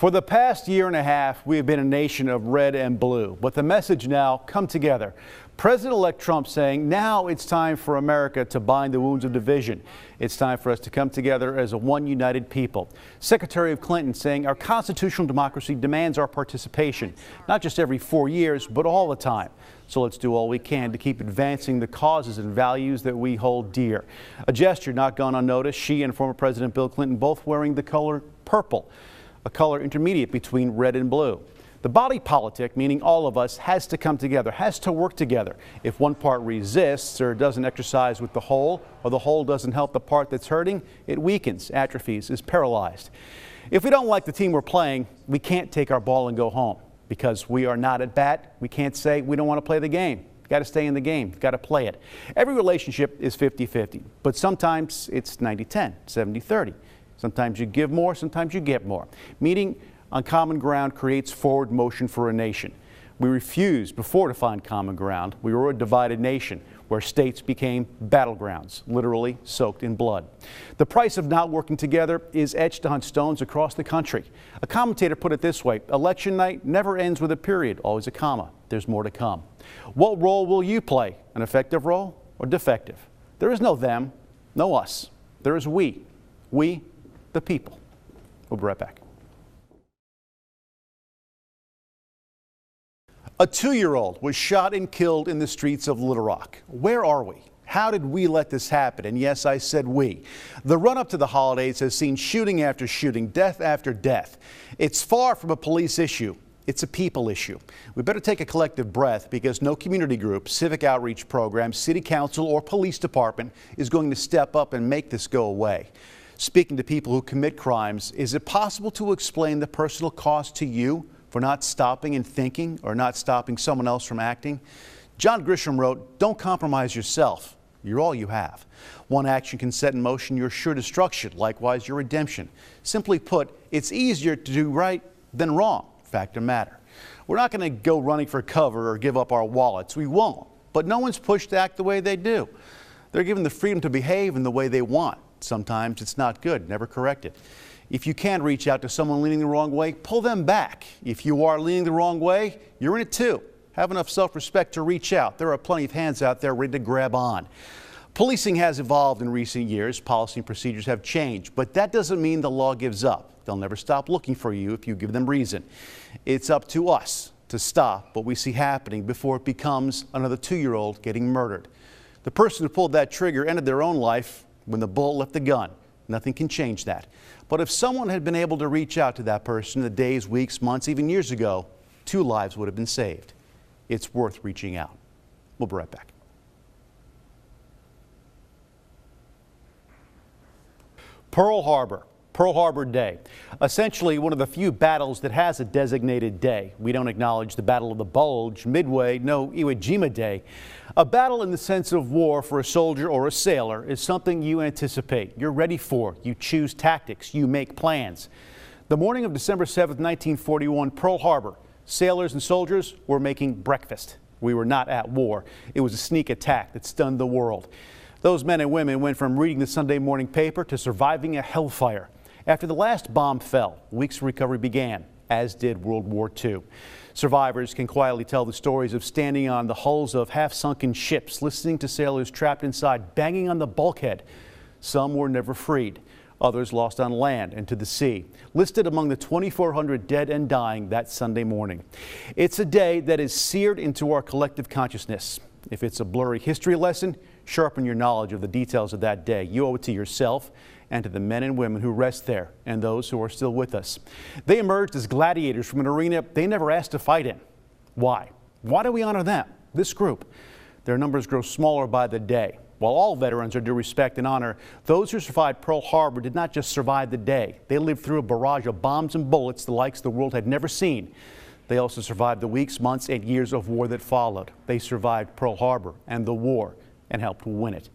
For the past year and a half, we have been a nation of red and blue. But the message now, come together. President-elect Trump saying now it's time for America to bind the wounds of division. It's time for us to come together as a one united people. Secretary of Clinton saying our constitutional democracy demands our participation, not just every 4 years, but all the time. So let's do all we can to keep advancing the causes and values that we hold dear. A gesture not gone unnoticed, she and former President Bill Clinton both wearing the color purple, a color intermediate between red and blue. The body politic, meaning all of us, has to come together, has to work together. If one part resists or doesn't exercise with the whole, or the whole doesn't help the part that's hurting, it weakens, atrophies, is paralyzed. If we don't like the team we're playing, we can't take our ball and go home. Because we are not at bat, we can't say we don't want to play the game. You've got to stay in the game. You've got to play it. Every relationship is 50-50, but sometimes it's 90-10, 70-30. Sometimes you give more, sometimes you get more. Meeting on common ground creates forward motion for a nation. We refused before to find common ground. We were a divided nation where states became battlegrounds, literally soaked in blood. The price of not working together is etched on stones across the country. A commentator put it this way: election night never ends with a period, always a comma. There's more to come. What role will you play? An effective role or defective? There is no them, no us. There is we. We, the people. We'll be right back. A 2-year-old was shot and killed in the streets of Little Rock. Where are we? How did we let this happen? And yes, I said we. The run-up to the holidays has seen shooting after shooting, death after death. It's far from a police issue. It's a people issue. We better take a collective breath because no community group, civic outreach program, city council, or police department is going to step up and make this go away. Speaking to people who commit crimes, is it possible to explain the personal cost to you for not stopping and thinking, or not stopping someone else from acting? John Grisham wrote, "Don't compromise yourself. You're all you have. One action can set in motion your sure destruction, likewise your redemption. Simply put, it's easier to do right than wrong. Fact of matter. We're not going to go running for cover or give up our wallets. We won't. But no one's pushed to act the way they do. They're given the freedom to behave in the way they want. Sometimes it's not good, never correct it. If you can reach out to someone leaning the wrong way, pull them back. If you are leaning the wrong way, you're in it too. Have enough self-respect to reach out. There are plenty of hands out there ready to grab on. Policing has evolved in recent years. Policy and procedures have changed, but that doesn't mean the law gives up. They'll never stop looking for you if you give them reason. It's up to us to stop what we see happening before it becomes another 2-year-old getting murdered. The person who pulled that trigger ended their own life when the bullet left the gun. Nothing can change that. But if someone had been able to reach out to that person in the days, weeks, months, even years ago, 2 lives would have been saved. It's worth reaching out. We'll be right back. Pearl Harbor Day. Essentially one of the few battles that has a designated day. We don't acknowledge the Battle of the Bulge, Midway, no Iwo Jima Day. A battle in the sense of war for a soldier or a sailor is something you anticipate, you're ready for, you choose tactics, you make plans. The morning of December 7th, 1941, Pearl Harbor, sailors and soldiers were making breakfast. We were not at war. It was a sneak attack that stunned the world. Those men and women went from reading the Sunday morning paper to surviving a hellfire. After the last bomb fell, weeks of recovery began, as did World War II. Survivors can quietly tell the stories of standing on the hulls of half-sunken ships, listening to sailors trapped inside banging on the bulkhead. Some were never freed. Others lost on land and to the sea, listed among the 2,400 dead and dying that Sunday morning. It's a day that is seared into our collective consciousness. If it's a blurry history lesson, sharpen your knowledge of the details of that day. You owe it to yourself and to the men and women who rest there and those who are still with us. They emerged as gladiators from an arena they never asked to fight in. Why? Why do we honor them, this group? Their numbers grow smaller by the day. While all veterans are due respect and honor, those who survived Pearl Harbor did not just survive the day. They lived through a barrage of bombs and bullets the likes the world had never seen. They also survived the weeks, months, and years of war that followed. They survived Pearl Harbor and the war and helped win it.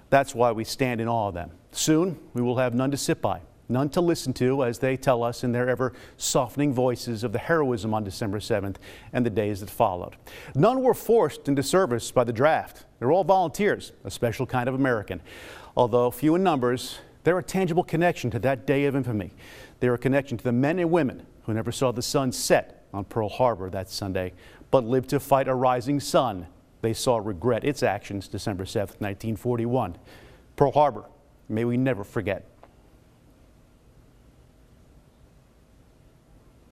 That's why we stand in awe of them. Soon, we will have none to sit by, none to listen to as they tell us in their ever-softening voices of the heroism on December 7th and the days that followed. None were forced into service by the draft. They're all volunteers, a special kind of American. Although few in numbers, they're a tangible connection to that day of infamy. They're a connection to the men and women who who never saw the sun set on Pearl Harbor that Sunday, but lived to fight a rising sun. They saw regret its actions December 7th, 1941. Pearl Harbor, may we never forget.